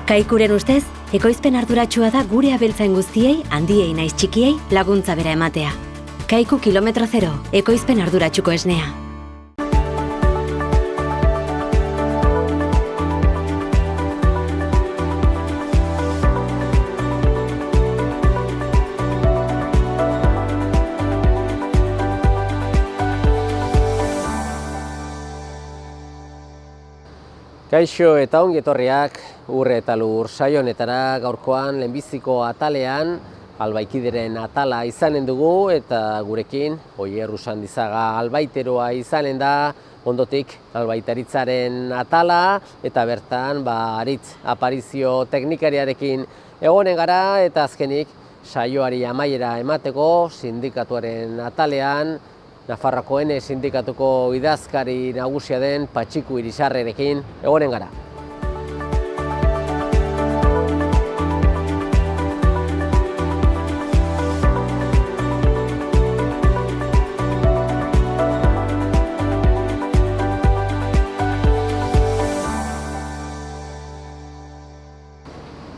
Kaikuren ustez, ekoizpen arduratsua da gure abeltzain guztiei, handiei naiz txikiei, laguntza bera ematea. Kaiku kilometro zero, ekoizpen arduratsuko esnea. Kaixo eta ongi etorriak Urre eta Lur saio honetara. Gaurkoan lehenbiziko atalean Albaikideren atala izanen dugu eta gurekin Oier Usandizaga albaiteroa izanen da, ondotik albaitaritzaren atala eta bertan Aritz aparizio teknikariarekin egonen gara eta azkenik saioari amaiera emateko sindikatuaren atalean Nafarroakoen sindikatuko idazkari nagusia den Patxiku Irisarrerekin egonen gara.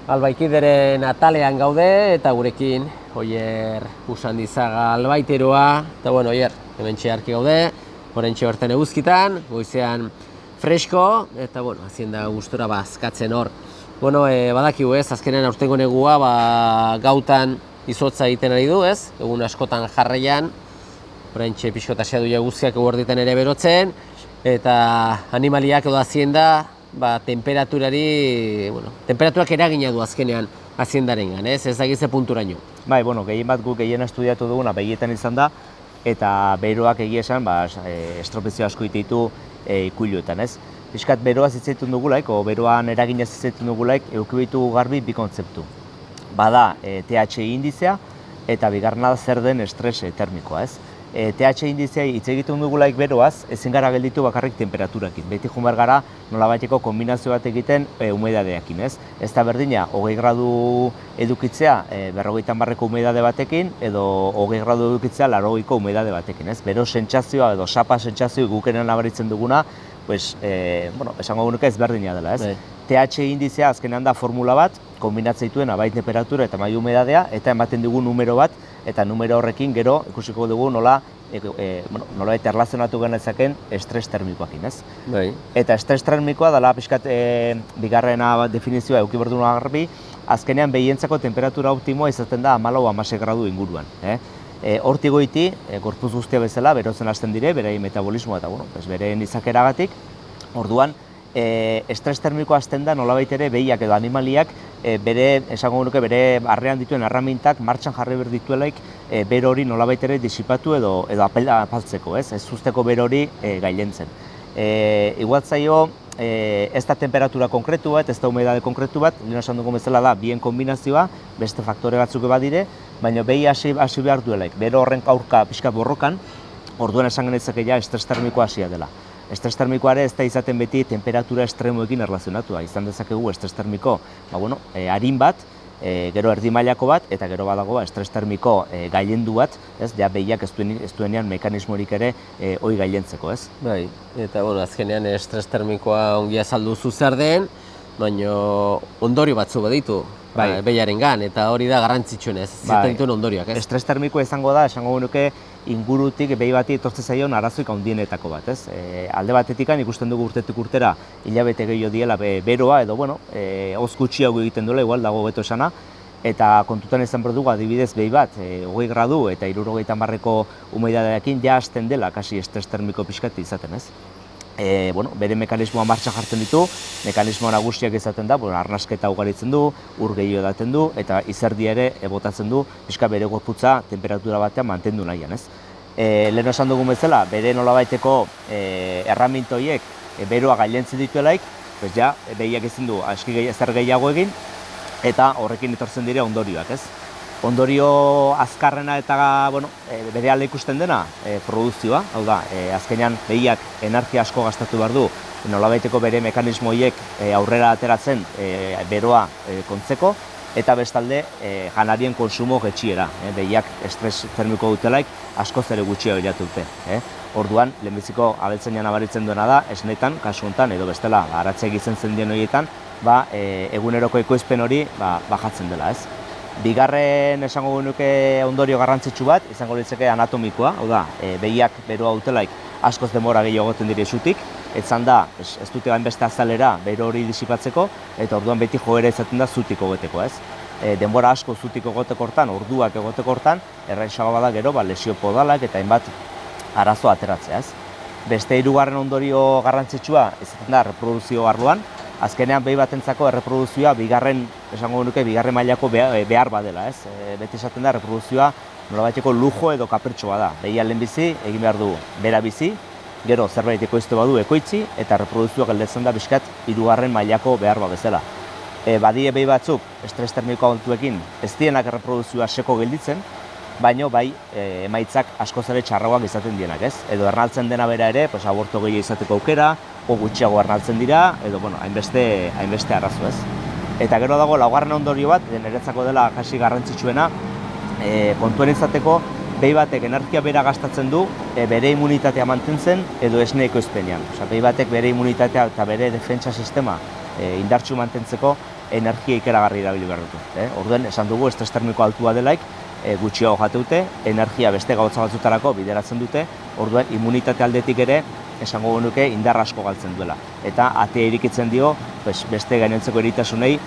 Albaikideren atalean gaude eta gurekin Oier Usandizaga albaiteroa. Eta bueno, Oier, hemen txearki gaude, horrentxe bertan eguzkitan, goizean fresko, eta bueno, hazienda gustora azkatzen hor. Bueno, badakigu ez, azkenean aurtengo negua gautan izotza egiten ari du ez, egun askotan jarraian, horrentxe pixkotasia du eguzkiak eguerditan ere berotzen, eta animaliak edo hazienda, temperaturak eragina du azkenean haziendarengan, ez dakize punturaino. Bai, gehien bat guk gehien estudiatu duguna begietan izan da, eta beroak egia esan, estropezio asko ditu ikuiluetan, ez? Piskat beroa zitzaitun dugulaik, o beroan eragina zitzaitun dugulaik, eukibitu garbi bi kontzeptu. Bada TH indizea, eta bigarrena da zer den estres termikoa, ez? TH indizea hitz egiten dugulaik beroaz, ezin gara gelditu bakarrik temperaturakin. Beti joan behar gara nolabaiteko kombinazio bat egiten humidadeakin, ez? Ez da berdina, 20 gradu edukitzea 50 humidade batekin, edo 20 gradu edukitzea 80ko humidade batekin, ez? Bero sentsazioa edo sapa sentsazio gukenen nabaritzen duguna, esango genuke ezberdina dela, ez? TH indizea azkenean da formula bat, kombinatzen dituen bai temperatura eta bai humidadea, eta ematen dugu numero bat, eta numero horrekin gero ikusiko dugu nola eta erlazionatu genezaken estres termikoakin, ez? Bai. Eta estres termikoa dela pixkat bigarrena definizioa eduki behar duen garbi, azkenean behientzako temperatura optimoa izaten da 14-16 gradu inguruan. Hortik goiti, gorputz guztia bezala, berotzen hasten dire, beraien metabolismoa eta bereen izakeragatik, orduan, estres termikoa hasten da nolabait ere behiak edo animaliak esango genuke bere arrean dituen erramintak martxan jarri behar dituelaik bero hori nolabait ere disipatu edo apaltzeko, ez usteko bero hori gailentzen. Igual zaio ez da temperatura konkretu bat, ez da humedade konkretu bat, lehen esan dugun bezala da bien kombinazioa, beste faktore batzuk badire, baina behi hasi behar duelaik, bero horren aurka pixka borrokan, orduan esan genezake ja estres termikoa hasia dela. Estres termikoa ere ez da izaten beti temperatura estremoekin erlazionatua. Izan dezakegu estres termiko arin bat, gero erdi mailako bat, eta gero badago estres termiko gailendu bat, behiak ez duenean mekanismorik ere hori gailentzeko, ez? Bai, eta azkenean estres termikoa ongi azaldu zu zer den, baina ondorio batzu baditu behiaren gan, eta hori da garrantzitsuena ez, ziten dituen ondorioak, ez? Estres termikoa izango da, esango genuke, ingurutik behi bati etortzen zaion arazoik handienetako bat, ez? Alde batetikan ikusten dugu urtetik urtera hilabete gehiago diela beroa edo, hoz gutxiago egiten duela, igual dago beto esana, eta kontutan izan behar dugu adibidez behi bat, 20 gradu eta 60ko humidadearekin ja hasten dela kasi estres termiko pixkat izaten, ez? Bere mekanismoa martxan jartzen ditu, mekanismo nagusiak izaten da, arnasketa ugaritzen du, ur gehiago edaten du, eta izerdia ere botatzen du, pixka bere gorputza temperatura batean mantendu nahian, ez? Lehen esan dugun bezala, bere nolabaiteko erramintoiek beroa gailentzen dituelaik, behiak ezin du ezer gehiago egin, eta horrekin etortzen dire ondorioak, ez? Ondorio azkarrena eta bere alde ikusten dena produzioa, hau da, azkenean behiak energia asko gastatu behar du, nolabaiteko bere mekanismoiek aurrera ateratzen beroa kontzeko, eta bestalde janarien konsumo getxiera, behiak estres termiko dutelaik askoz ere gutxia bilatu dute. Orduan, lehenbiziko abeltzainan nabaritzen duena da, esnetan, kasu honetan, edo bestela, aratzea egitzen zen dien horietan, eguneroko ekoizpen hori bajatzen dela, ez? Bigarren esango genuke ondorio garrantzitsu bat, izango litzake anatomikoa, hau da, behiak beroa dutelaik askoz denbora gehiago egoten dire zutik, etzan da, ez dute gainbeste azalera bero hori disipatzeko, eta orduan beti joera izaten da zutik egoteko, ez? Denbora asko zutik egoteko hortan, orduak egoteko hortan, erraisago bada gero lesio podalak eta hainbat arazo ateratzea, ez? Beste hirugarren ondorio garrantzitsua izaten da reproduzio arloan, azkenean behi batentzako erreproduzioa bigarren mailako behar badela, ez? Beti esaten da reproduzioa nolabaiteko lujo edo kapertxoa da. Behia lehenbizi egin behar du bera bizi, gero zerbait ekoizte badu ekoitzi, eta reproduzioa gelditzen da bizkat hirugarren mailako behar bezala. Badie behi batzuk estres termiko altuekin ez dienak erreproduzioa seko gelditzen, baino bai emaitzak askoz ere txarragoak izaten dienak, ez? Edo ernaltzen dena bera ere, aborto gehiago izateko aukera, gutxiago ernaltzen dira, edo hainbeste arazo, ez? Eta gero dago laugarren ondorio bat, niretzako dela kasi garrantzitsuena, kontuen izateko behi batek energia bera gastatzen du bere immunitatea mantentzen edo esne ekoizpenean. Behi batek bere immunitatea eta bere defentsa sistema indartsu mantentzeko energia ikeragarri erabili behar dut. Orduan, esan dugu, estres termiko altua delaik, gutxiago jate dute, energia beste gauza batzutarako bideratzen dute, orduan immunitate aldetik ere esango genuke indar asko galtzen duela. Eta atea irikitzen dio beste gainontzeko eritasunei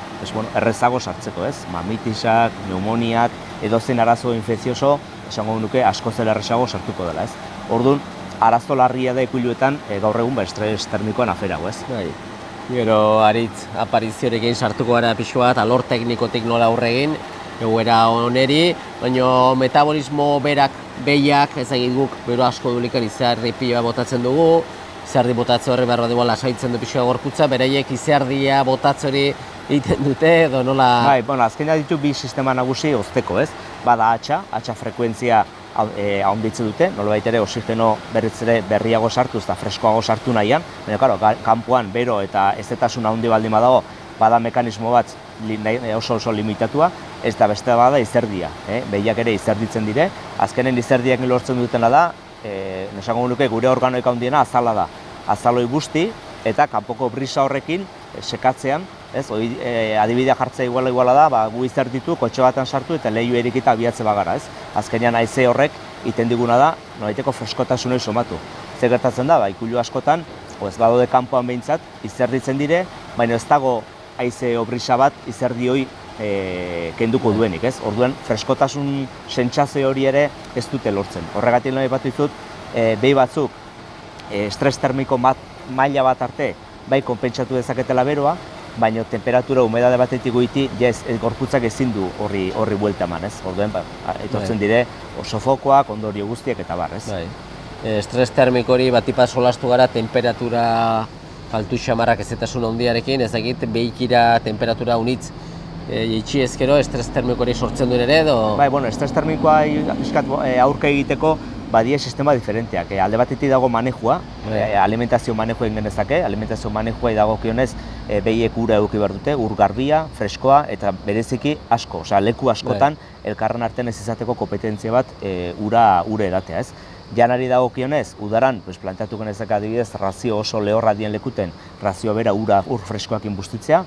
errezago sartzeko, ez? Mamitisak, pneumoniak, edozein arazo infekzioso esango genuke asko zela errezago sartuko dela, ez? Orduan, arazo larria da ikuiluetan gaur egun estres termikoan aferago, ez? Gero aritz apariziorekin sartuko gara pixko bat, alor teknikotik nola aurre egin, egoera oneri, baina metabolismo berak, behiak, ezagit guk, bero asko dulikan izarri pila botatzen dugu, izardi botatze horri behar dugu lasaitzen du pixka gorputza, bereiek izardia botatze hori egiten dute, edo nola... Azkenean ditu bi sistema nagusi ozteko, ez? Bada atxa frekuentzia ahonditzen dute, nolabait ere oxigeno berriago sartu eta freskoago sartu nahian, baina, kanpoan bero eta ezetasun handi baldin badago, bada mekanismo bat oso limitatua, ez da beste bada izerdia, behiak ere izerditzen dire, azkenen izerdiak lortzen dutena da, esango nuke gure organoik handiena azala da, azaloi guzti eta kanpoko brisa horrekin sekatzean, adibidea jartzea iguala da, gu izerditu, kotxe batan sartu eta lehiu erikita abiatze bagara, ez? Azkenean haize horrek iten diguna da, nolaiteko freskotasunoi somatu. Zer gertatzen da, ikuilu askotan, ez badaude kanpoan behintzat, izerditzen dire, baina ez dago haize brisa bat izerdi hori kenduko duenik, ez? Orduan, freskotasun sentsazio hori ere ez dute lortzen. Horregatik nahi bat dizut, behi batzuk estres termiko maila bat arte bai konpentsatu dezaketela beroa, baina temperatura humedade batetik goiti gorputzak ezin du horri buelta eman, ez? Orduan, etortzen dire sofokoak, ondorio guztiak eta bar, ez? Estres termiko hori batipa solastu gara temperatura altu xamarrak ezetasun handiarekin, ez dakit behikira temperatura unitz itxi ezkero, estres termiko hori sortzen duen ere edo? Estres termikoa aurka egiteko badie sistema diferenteak. Alde batetik dago manejua, alimentazio manejua egin genezake, alimentazio manejua dagokionez behiek ura eduki behar dute, ur garbia, freskoa eta bereziki asko, leku askotan elkarren artean ez izateko kompetentzia bat ura edatea, ez? Janari dagokionez, udaran planteatu genezake adibidez razio oso lehorra dien lekuten, razio bera ur freskoakin bustitzea,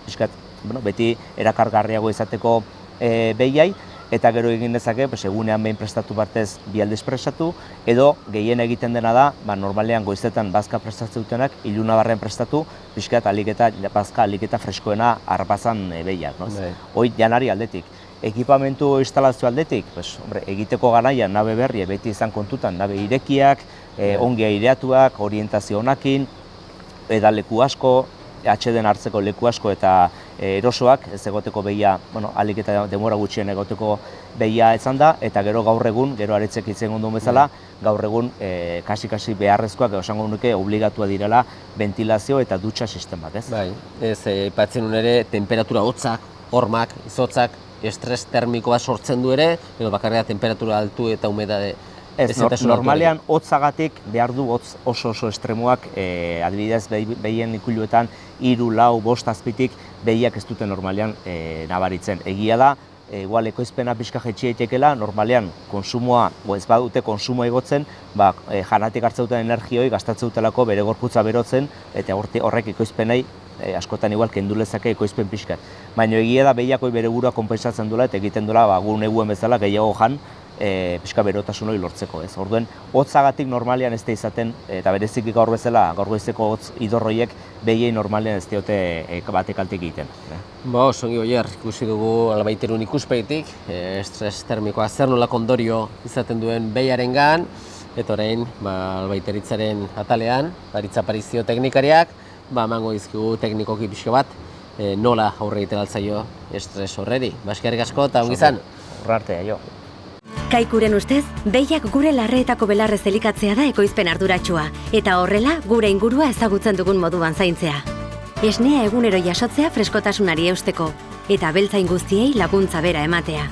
beti erakargarriago izateko behiai, eta gero egin dezake, egunean behin prestatu partez bi aldiz prestatu, edo gehien egiten dena da, normalean goizetan bazka prestatzen dutenak, iluna barren prestatu, pixkat bazka aliketa freskoena arpazan behiak. Hoi janari aldetik. Ekipamentu instalazio aldetik, egiteko garaian nabe berri beti izan kontutan, nabe irekiak, ongi aireatuak, orientazio honakin, eda leku asko, atxeden hartzeko leku asko eta erosoak, ez egoteko behia, alik eta demora gutxien egoteko behia izan da, eta gero gaur egun, gero aretzek itzen gondun bezala, gaur egun kasi beharrezkoak, esango nuke, obligatua direla ventilazio eta dutxa sistemak, ez? Bai, ez, aipatzen nun ere, temperatura hotzak, hormak, izotzak, estres termikoa sortzen du ere, edo bakarria temperatura altu eta humedade. Ez, normalean hotzagatik behar du hotz oso estremoak, adibidez behien ikuiluetan 3, 4, 5 azpitik behiak ez dute normalean nabaritzen. Egia da, igual ekoizpena pixka jetxi eitekela, normalean konsumoa, ez badute konsumoa igotzen, janatik hartzen duten energioi gastatzen dutelako bere gorputza berotzen, eta horrek ekoizpenei askotan igual kendu lezake ekoizpen pixkat. Baina egia da behiakoi bere burua konpensatzen duela eta egiten duela gu neguen bezala gehiago jan pixka berotasun hori lortzeko, ez? Orduen, hotzagatik normalean ez da izaten, eta berezik gaur bezala, gaur goizeko hotz idorroiek behiei normalean ez diote batek kalterik egiten. Ba, osongi Oier, ikusi dugu Albaiterun ikuspegitik, estres termikoa zer nolako ondorio izaten duen behiarengan, eta orain albaiteritzaren atalean, aritza parizio teknikariak, emango dizkigu teknikoki pixko bat, nola aurre egiten altzaio estres horreri. Eskerrik asko eta ongi izan. Urra arte, jo. Kaikuren ustez, behiak gure larreetako belarrez elikatzea da ekoizpen arduratsua, eta horrela gure ingurua ezagutzen dugun moduan zaintzea. Esnea egunero jasotzea freskotasunari eusteko, eta abeltzain guztiei laguntza bera ematea.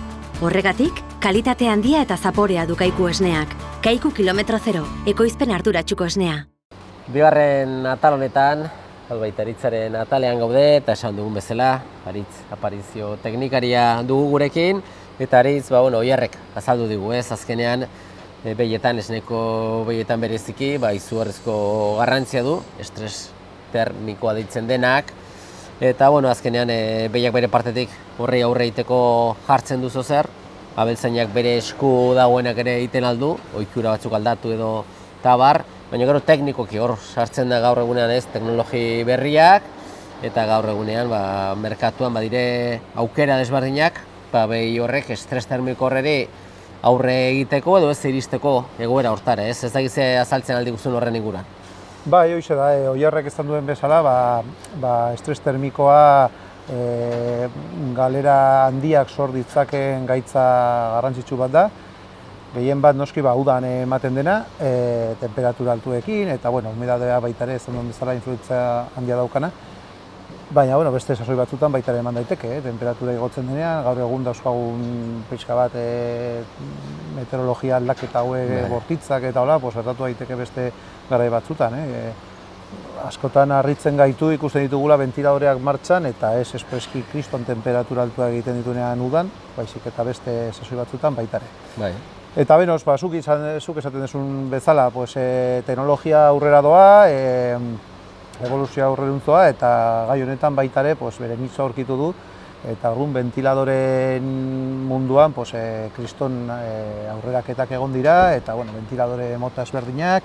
Horregatik, kalitate handia eta zaporea du Kaiku esneak. Kaiku kilometro zero, ekoizpen arduratsuko esnea. Bigarren atal honetan, albaitaritzaren atalean gaude, eta esan dugun bezala, aritz aparizio teknikaria dugu gurekin, eta aritz, Oierrek azaldu digu ez, azkenean behietan, esneko behietan bereziki, izugarrizko garrantzia du, estres termikoa deitzen denak, eta azkenean behiak bere partetik horrei aurre egiteko jartzen duzu zer, abeltzainak bere esku dagoenak ere egiten aldu, ohitura batzuk aldatu edo tabar, baina gero teknikoki hor sartzen da gaur egunean ez, teknologi berriak, eta gaur egunean merkatuan badire aukera desberdinak, behi horrek estres termiko horreri aurre egiteko edo ez iristeko egoera hortara, ez da gize azaltzen aldi guztun horren inguran. Bai, hoxe da, Oierrek esan duen bezala, estres termikoa galera handiak sor ditzakeen gaitza garrantzitsu bat da. Gehien bat noski udan ematen dena, temperatura altuekin, eta humidadea baita ere esan duen bezala influentzia handia daukana. Baina, beste sasoi batzutan baita ere eman daiteke, temperatura igotzen denean, gaur egun dauzkagun pixka bat meteorologia aldaketa hauek bortitzak eta hola, gertatu daiteke beste garai batzutan. Askotan harritzen gaitu ikusten ditugula ventiladoreak martxan eta ez espreski kriston temperatura altua egiten dituenean udan, baizik eta beste sasoi batzutan baita ere. Eta benoz, zuk esaten duzun bezala, teknologia aurrera doa, evoluzioa aurreruntzoa eta gai honetan baita ere bere nitza aurkitu du eta orduan ventiladoren munduan kriston aurreraketak egon dira eta ventiladore mota ezberdinak.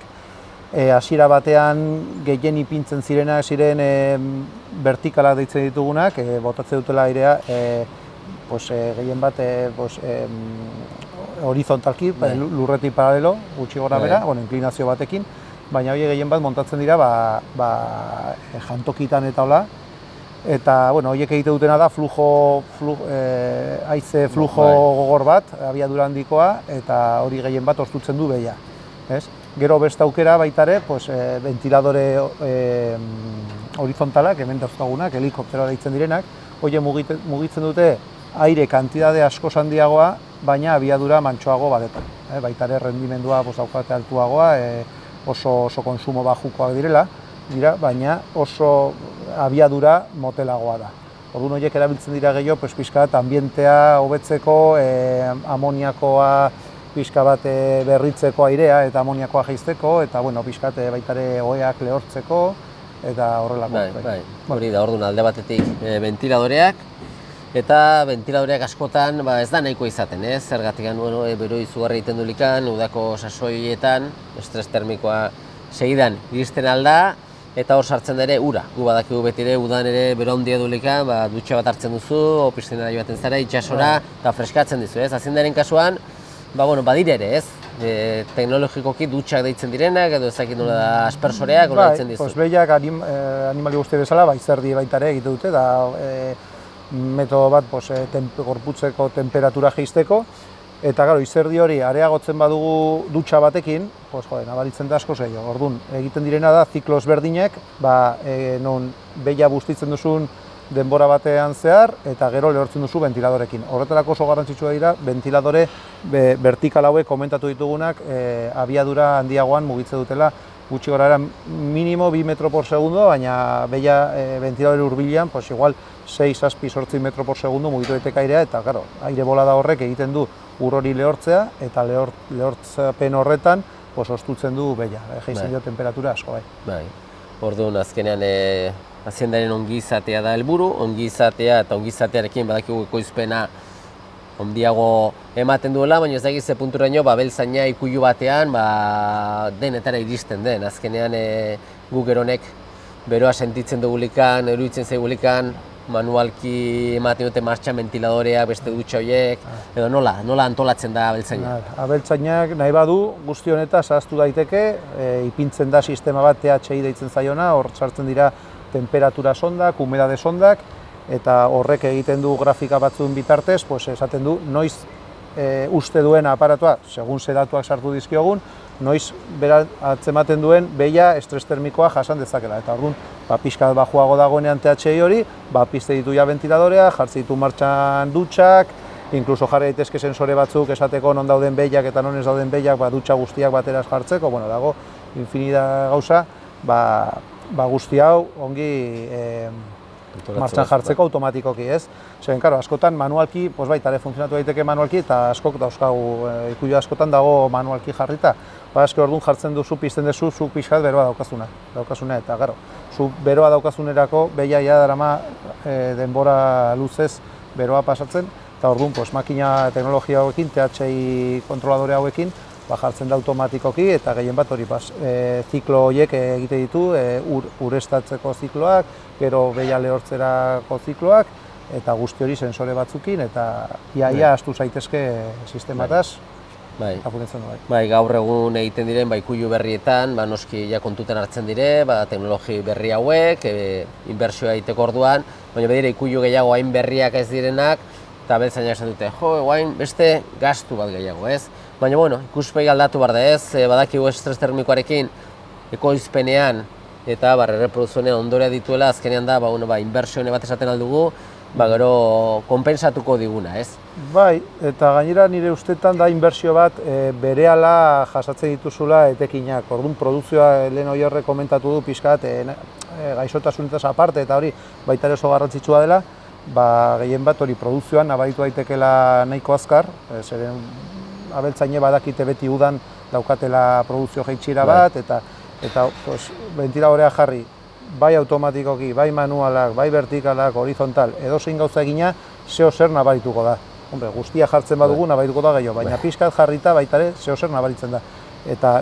Hasiera batean gehien ipintzen zirenak ziren vertikala deitzen ditugunak, botatzen dutela airea gehien bat horizontalki, lurretik paralelo, gutxi gora bera, inklinazio batekin, baina hori gehien bat montatzen dira jantokitan eta hola. Eta horiek egite dutena da haize flujo gogor bat, abiadura handikoa, eta hori gehien bat ostutzen du behia. Gero beste aukera baita ere, ventiladore horizontalak, hemen dauzkagunak, helikopteroa deitzen direnak, horiek mugitzen dute aire kantidade asko handiagoa, baina abiadura mantsoago batetan. Baita ere rendimendua daukate altuagoa, oso konsumo bajukoak dira, baina oso abiadura motelagoa da. Orduan horiek erabiltzen dira gehiago, pixka bat ambientea hobetzeko, amoniakoa pixka bat berritzeko airea eta amoniakoa jaisteko, eta pixka bat baita ere oheak lehortzeko, eta horrelako. Hori da, orduan alde batetik ventiladoreak, eta ventiladoreak askotan ez da nahiko izaten, zergatik bero izugarri egiten dulikan, udako sasoietan, estres termikoa segidan iristen alda, eta hor sartzen ere ura. Gu badakigu beti ere udan ere bero handia dulikan, dutxa bat hartzen duzu, piszinara joaten zara, itxasora, eta freskatzen dizu, azindaren kasuan, badire ere, teknologikoki dutxak deitzen direnak, edo ezakit nola da aspersoreak, nola deitzen dizu. Behiak animali guzti bezala, izerdi baita ere egite dute, da metodo bat gorputzeko temperatura jaisteko, eta izerdi hori areagotzen badugu dutxa batekin, nabaritzen da asko gehiago. Orduan, egiten direna da ziklo ezberdinek, non behia bustitzen duzun denbora batean zehar, eta gero lehortzen duzu ventiladorekin. Horretarako oso garrantzitsua dira, ventiladore vertikal hauek komentatu ditugunak abiadura handiagoan mugitzen dutela, gutxi gora era minimo 2 metro por segundo, baina behia ventiladore hurbilean, igual 6-8 metro por segundo mugitu daiteke airea, eta aire bolada horrek egiten du ur hori lehortzea, eta lehortzapen horretan ostutzen du behia, jaisten dio temperatura asko. Orduan, azkenean aziendaren ongizatea da helburu, ongizatea eta ongizatearekin badakigu ekoizpena handiago ematen duela, baina ez dakit ze punturaino abeltzaina ikuilu batean denetara iristen den. Azkenean gu geronek beroa sentitzen dugulikan, eruditzen zaigulikan, manualki ematen dute martxan ventiladoreak, beste dutxa horiek, edo nola antolatzen da abeltzaina? Abeltzainak nahi badu guzti honetaz ahaztu daiteke, ipintzen da sistema bat THI deitzen zaiona, hor sartzen dira temperatura sondak, humedade sondak, eta horrek egiten du grafika batzuen bitartez, esaten du noiz uste duen aparatua, segun ze datuak sartu dizkiogun, noiz atzematen duen behia estres termikoa jasan dezakela. Eta orduan, pixkat bajuago dagoenean THI hori, pizte ditu ja ventiladorea, jartzi ditu martxan dutxak, inkluso jarri daitezke sensore batzuk esateko non dauden behiak eta non ez dauden behiak, dutxa guztiak bateraz jartzeko, dago infinida gauza, guzti hau ongi martxan jartzeko automatikoki, ez? Zeren, karo, askotan manualki, baita funtzionatu daiteke manualki, eta askok dauzkagu, ikuio askotan dago manualki jarrita. Eske orduan jartzen duzu, pizten duzu, zu pixkat beroa daukazuna, eta gero, zu beroa daukasunerako, behiaia darama denbora luzez beroa pasatzen, eta orduan, makina teknologia hauekin, THI kontroladore hauekin, jartzen da automatikoki, eta gehien bat hori, ziklo horiek egite ditu, urestatzeko zikloak, gero behia lehortzerako zikloak, eta guzti hori sensore batzukin, eta ia astu zaitezke sistemataz, apuntzen du. Bai, gaur egun egiten diren ikuilu berrietan, noski kontutan hartzen dire, teknologi berri hauek, inbertsioa egiteko orduan, baina bedire ikuilu gehiago hain berriak ez direnak, eta abeltzainak esan dute, guain beste gastu bat gehiago, ez? Baina, ikuspegi aldatu behar da ez, badakigu estres termikoarekin ekoizpenean eta erreproduzionean ondorea dituela, azkenean da, inbertsione bat esaten aldugu, gero konpentsatuko diguna, ez? Bai, eta gainera nire ustetan da inbertsio bat berehala jasatzen dituzula etekinak. Orduan, produzioa lehen hori horrek komentatu du pixkat, gaixotasunetaz aparte eta hori baita ere oso garrantzitsua dela, gehien bat hori produzioan nabaritu daitekela nahiko azkar, zeren abeltzaine badakite beti udan daukatela produzio jaitsira bat, eta ventiladorea jarri, bai automatikoki, bai manualak, bai vertikalak, horizontal, edo zein gauza egina, zeo zer nabarituko da. Hombre, guztia jartzen badugu nabarituko da gehiago, baina pixkat jarrita baita ere zeo zer nabaritzen da. Eta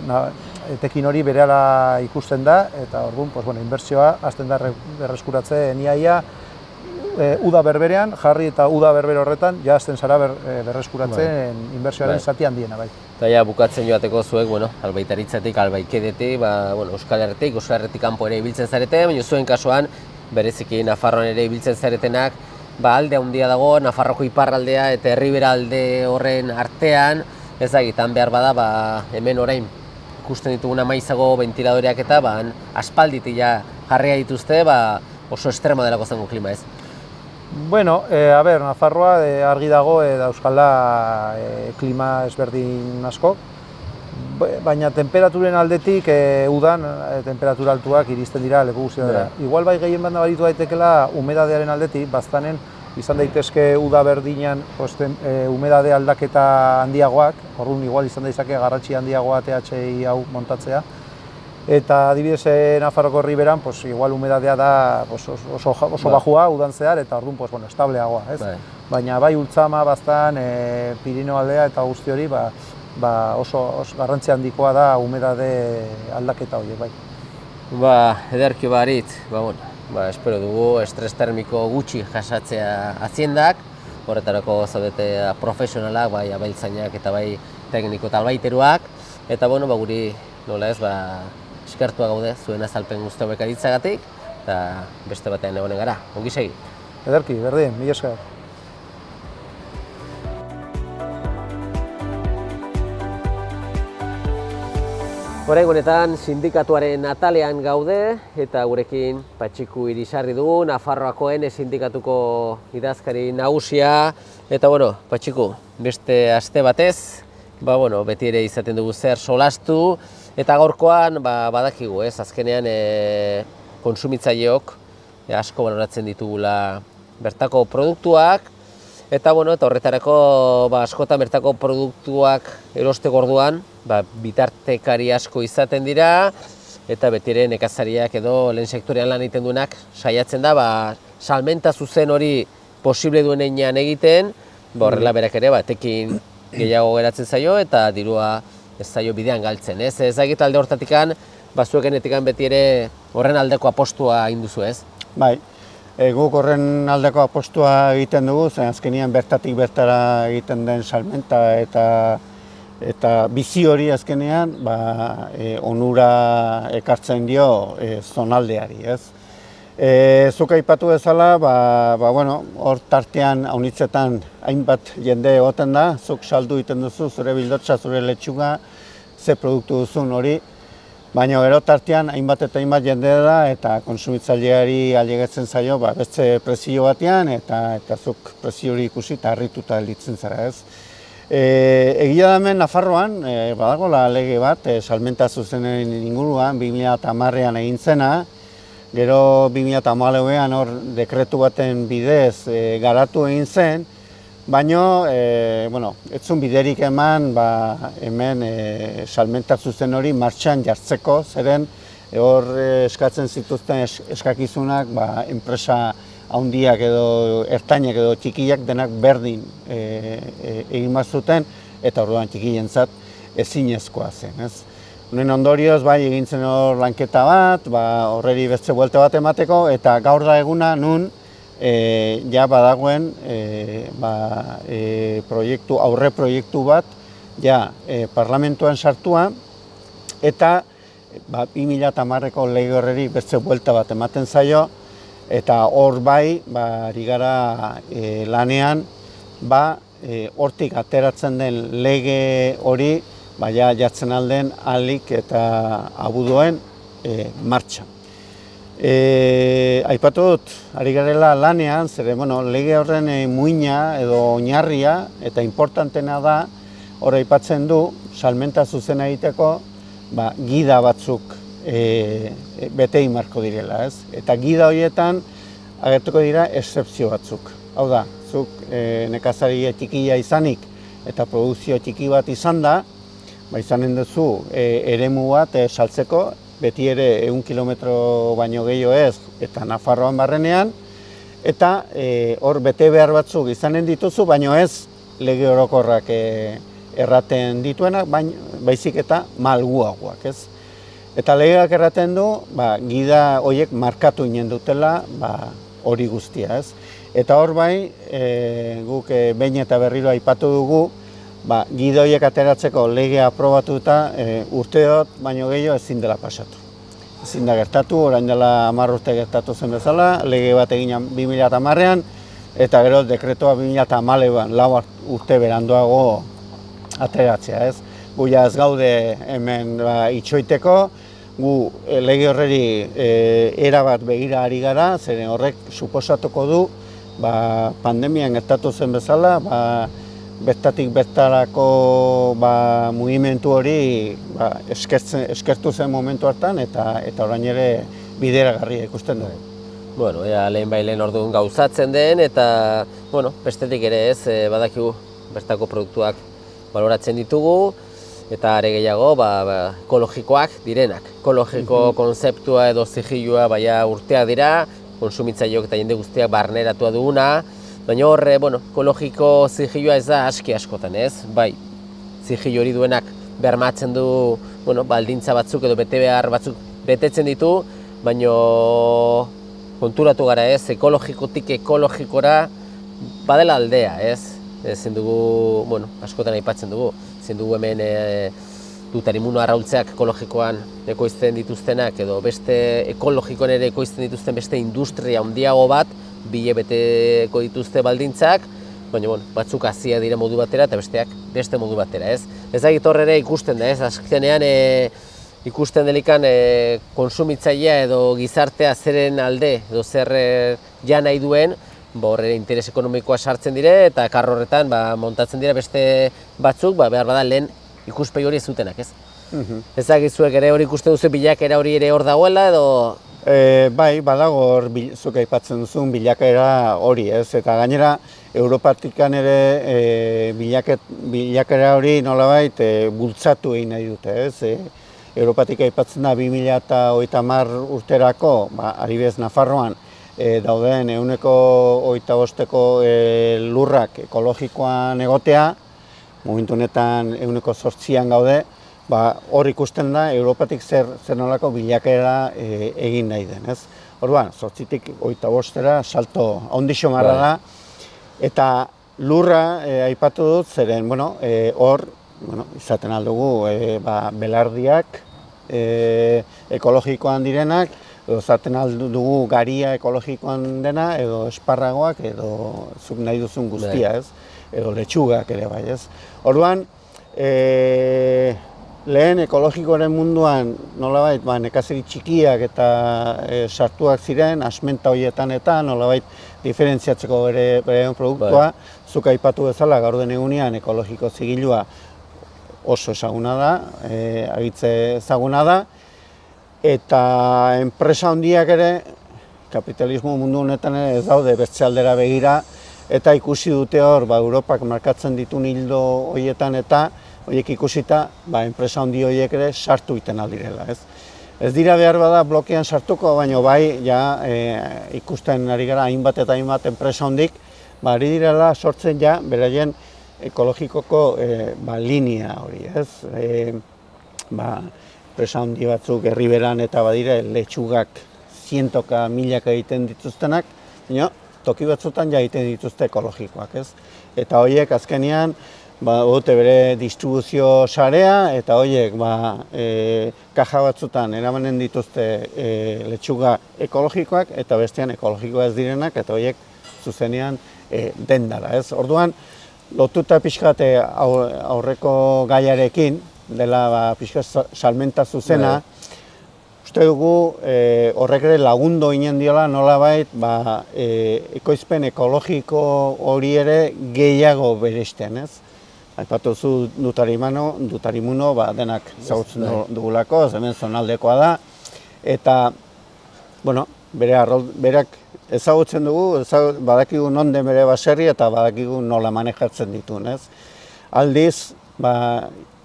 etekin hori berehala ikusten da, eta orduan, inbertsioa hasten da berreskuratzen iaia, uda berberean, jarri eta uda berbere horretan, ja hasten zara berreskuratzen inbertsioaren zati handiena, bai. Eta ja, bukatzen joateko zuek, albaitaritzatik, albaikedetik, Euskal Herretik kanpo ere ibiltzen zarete, baina zuen kasuan, bereziki Nafarroan ere ibiltzen zaretenak, alde handia dago, Nafarroko iparraldea eta herribera alde horren artean, ezagitan behar bada, hemen orain ikusten dituguna maizago ventiladoreak eta aspalditik jarria dituzte, oso estrema delako zengo klima, ez? Bueno, Nafarroa argi dago dauzkala klima ezberdin asko, baina temperaturen aldetik udan temperatura altuak iristen dira leku guztietara. Igual bai gehien bat nabaritu daitekela humedadearen aldetik, baztanen izan daitezke uda berdinean humedade aldaketa handiagoak, orduan igual izan daitezke garrantzi handiagoa THI hau montatzea. Eta adibidez Nafarroko herriberan, igual humedadea da oso bajua udan zehar, eta orduan estableagoa, ez? Baina bai Ultzama, Baztan, Pirineo aldea eta guzti hori, oso garrantzi handikoa da humedade aldaketa horiek, bai. Ederki baritz, espero dugu estres termiko gutxi jasatzea aziendak, horretarako zaudete profesionalak, bai abeltzainak eta bai tekniko eta albaiteruak, eta guri nola ez, eskertua gaude zuen azalpen guzti hauek aditzagatik, eta beste batean egonen gara. Ongi segi? Ederki, berdin, mila esker. Oraingo honetan sindikatuaren atalean gaude, eta gurekin Patxiku Irisarri dugu, Nafarroakoen sindikatuko idazkari nagusia. Eta Patxiku, beste aste batez, beti ere izaten dugu zer solastu, eta gaurkoan badakigu, ez? Azkenean kontsumitzaileok asko baloratzen ditugula bertako produktuak, eta horretarako askotan bertako produktuak erosteko orduan bitartekari asko izaten dira, eta beti ere nekazariak edo lehen sektorean lan egiten duenak saiatzen da salmenta zuzen hori posible duen heinean egiten, horrela berak ere etekin gehiago geratzen zaio eta dirua ez zaio bidean galtzen, ez? Ez dakit alde hortatikan, zuek genetikan beti ere horren aldeko apostua egin duzu, ez? Bai, guk horren aldeko apostua egiten dugu, zen azkenean bertatik bertara egiten den salmenta eta bizi hori azkenean onura ekartzen dio zonaldeari, ez? Zuk aipatu bezala, hor tartean haunitzetan hainbat jende egoten da, zuk saldu egiten duzu, zure bildotxa, zure letxuga, ze produktu duzun hori, baina gero tartean hainbat eta hainbat jende da eta konsumitzaileari ailegatzen zaio beste prezio batean eta zuk prezio hori ikusi eta harrituta gelditzen zara, ez? Egia da hemen Nafarroan, badagoela lege bat, salmenta zuzenen inguruan, 2010ean egin zena, gero 2014ean hor dekretu baten bidez garatu egin zen, baina, ez zuen biderik eman hemen salmenta zuzen hori martxan jartzeko, zeren hor eskatzen zituzten eskakizunak enpresa handiak edo ertainak edo txikiak denak berdin egin bazuten eta orduan txikientzat ezinezkoa zen, ez? Honen ondorioz egin zen hor lanketa bat, horreri beste buelte bat emateko eta gaur da eguna nun ja badagoen aurre proiektu bat ja parlamentuan sartua eta 2010ko lege horreri beste buelta bat ematen zaio eta hor ari gara lanean hortik ateratzen den lege hori jartzen alden alik eta abudoen martxan. Aipatu dut, ari garela lanean, lege horren muina edo oinarria eta importantena da, hor aipatzen du, salmenta zuzena egiteko, gida batzuk bete egin beharko direla, ez? Eta gida horietan agertuko dira excepzio batzuk. Hau da, zuk nekazari txikia izanik eta produkzio txiki bat izan da, izanen duzu eremu bat saltzeko, beti ere 1 kilometro baino gehiago ez, eta Nafarroan barrenean, eta hor bete behar batzuk izanen dituzu, baino ez lege orokorrak erraten dituenak, baizik eta malguagoak, ez? Eta legeak erraten du, gida horiek markatu inen dutela hori guztia, ez? Eta hor guk behin eta berriro aipatu dugu, gida horiek ateratzeko legea aprobatuta urte dut, baino gehiago ezin dela pasatu. Ezin da gertatu, orain dela 10 urte gertatu zen bezala, lege bat egin 2010ean, eta gero dekretoa 2014ean 4 urte beranduago ateratzea, ez? Gu ez gaude hemen itxoiteko, gu lege horreri erabat begira ari gara, zeren horrek suposatuko du pandemian gertatu zen bezala, bertatik bertarako mugimendu hori eskertu zen momentu hartan eta orain ere bideragarria ikusten dugu. Bueno, lehen orduan gauzatzen den eta bestetik ere ez badakigu bertako produktuak baloratzen ditugu eta are gehiago ekologikoak direnak. Ekologiko konzeptua edo zigilua urteak dira, konsumitzaileok eta jende guztiak barneratua duguna, baina horre, ekologiko zigilua ez da aski askotan, ez? Bai, zigilo hori duenak bermatzen du, baldintza batzuk edo bete behar batzuk betetzen ditu, baina konturatu gara, ez? Ekologikotik ekologikora badela aldea, ez? Ezin dugu, askotan aipatzen dugu, ezin dugu hemen dutarimuno arraultzeak ekologikoan ekoizten dituztenak edo beste ekologikoan ere ekoizten dituzten beste industria handiago bat bile beteko dituzte baldintzak, baina batzuk hasia dira modu batera eta besteak beste modu batera, ez? Ezagik hor ere ikusten da, ez? Azkenean ikusten delikan konsumitzailea edo gizartea zeren alde edo zer ja nahi duen, horre interes ekonomikoa sartzen dire eta karro horretan montatzen dira beste batzuk, behar bada lehen ikuspegi hori ez zutenak, ez? Ezagizuek ere hori ikusten duzu bilakera hori ere hor dagoela edo... Bai, badago hor zuk aipatzen duzun bilakaera hori, ez? Eta gainera, Europatikan ere bilakera hori nolabait bultzatu egin nahi dute, ez? Europatik aipatzen da 2030 urterako, adibidez Nafarroan, dauden 125% lurrak ekologikoan egotea, momentu honetan 8% gaude, hor ikusten da Europatik zer nolako bilakaera egin nahi den, ez? Orduan, 8tik 25era salto handixo marra da, eta lurra aipatu dut, zeren, hor, izaten aldugu, belardiak ekologikoan direnak, edo izaten aldugu garia ekologikoan dena, edo esparragoak, edo zuk nahi duzun guztia, ez? Edo letxugak ere bai, ez? Orduan, lehen ekologikoaren munduan nolabait nekazari txikiak eta sartuak ziren, asmenta horietan eta nolabait diferentziatzeko bere produktua, zuk aipatu bezala gaur den egunean ekologiko zigilua oso ezaguna da, agitze ezaguna da, eta enpresa handiak ere, kapitalismo mundu honetan ez daude beste aldera begira, eta ikusi dute hor, Europak markatzen ditun hildo horietan eta horiek ikusita, enpresa handi horiek ere sartu iten aldirela, ez? Ez dira behar bada blokean sartuko, baina bai, ikusten ari gara hainbat eta hainbat enpresa handik, ari direla sortzen beraien ekologikoko linea hori, ez? Enpresa handi batzuk herriberan eta badire letxugak zientoka, milaka egiten dituztenak, baina toki batzutan egiten dituzte ekologikoak, ez? Eta horiek azkenean, dute bere distribuzio sarea, eta horiek kaja batzutan eramanen dituzte letxuga ekologikoak, eta bestean ekologikoa ez direnak, eta horiek zuzenean dendara, ez? Orduan, lotuta pixkat aurreko gaiarekin, dela pixkat salmenta zuzena, uste dugu horrek ere lagundo inen diola nolabait ekoizpen ekologiko hori ere gehiago bereizten, ez? Aipatu zu Dutarimuno denak ezagutzen dugulako, hemen zonaldekoa da, eta berak ezagutzen dugu, badakigu non den bere baserri eta badakigu nola manejatzen dituen, ez? Aldiz,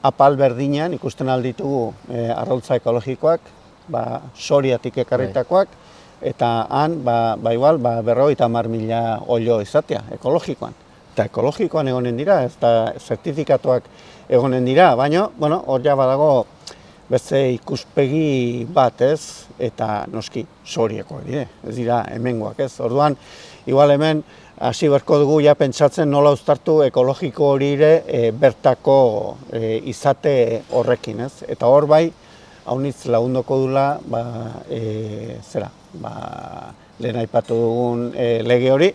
apal berdinean ikusten alditugu arrautza ekologikoak, Soriatik ekarritakoak, eta han, igual, 50.000 olio izatea, ekologikoan. Eta ekologikoan egonen dira, eta zertifikatuak egonen dira, baina, hor badago beste ikuspegi bat, ez? Eta noski Soriakoak dire, ez dira hemengoak, ez? Orduan, igual hemen, hasi beharko dugu pentsatzen nola uztartu ekologiko hori ere bertako izate horrekin, ez? Eta hor bai, haunitz lagundoko dula, lehen aipatu dugun lege hori,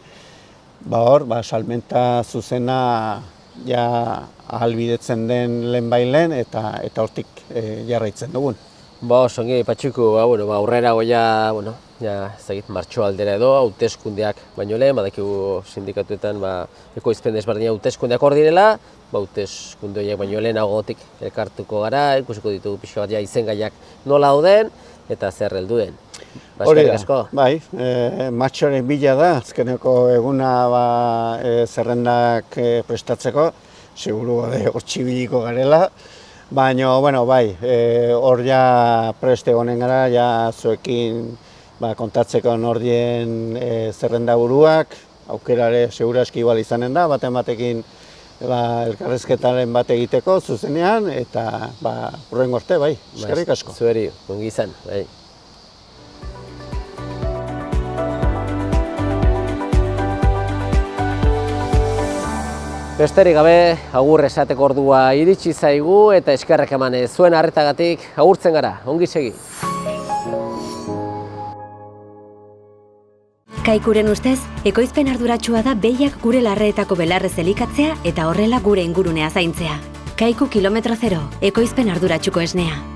hor, salmenta zuzena ahalbidetzen den lehen eta hortik jarraitzen dugun. Osongi, Patxiku, aurrera goia, martxo aldera edo, hauteskundeak baino lehen, badakigu sindikatuetan ekoizpen desberdina hauteskundeak hor direla, hauteskunde horiek baino lehenagotik elkartuko gara, ikusiko ditugu pixka bat izengaiak nola dauden eta zer helduen. Hori da, bai, martxoaren bila da, azkeneko eguna zerrendak prestatzeko, seguru hortxibiliko garela, baina, bai, hor preste egonen gara, zuekin kontatzeko nordien zerrenda buruak, aukerare seguraski igual izanen da, batekin elkarrezketaren bat egiteko zuzenean, eta hurrengo arte, bai, eskerrik asko. Zueri, ongi izan, bai. Besterik gabe, agur esateko ordua iritsi zaigu eta eskerrak eman zuen arretagatik agurtzen gara, ongi segi. Kaikuren ustez, ekoizpen arduratsua da behiak gure larreetako belarrez elikatzea eta horrela gure ingurunea zaintzea. Kaiku kilometro zero, ekoizpen arduratsuko esnea.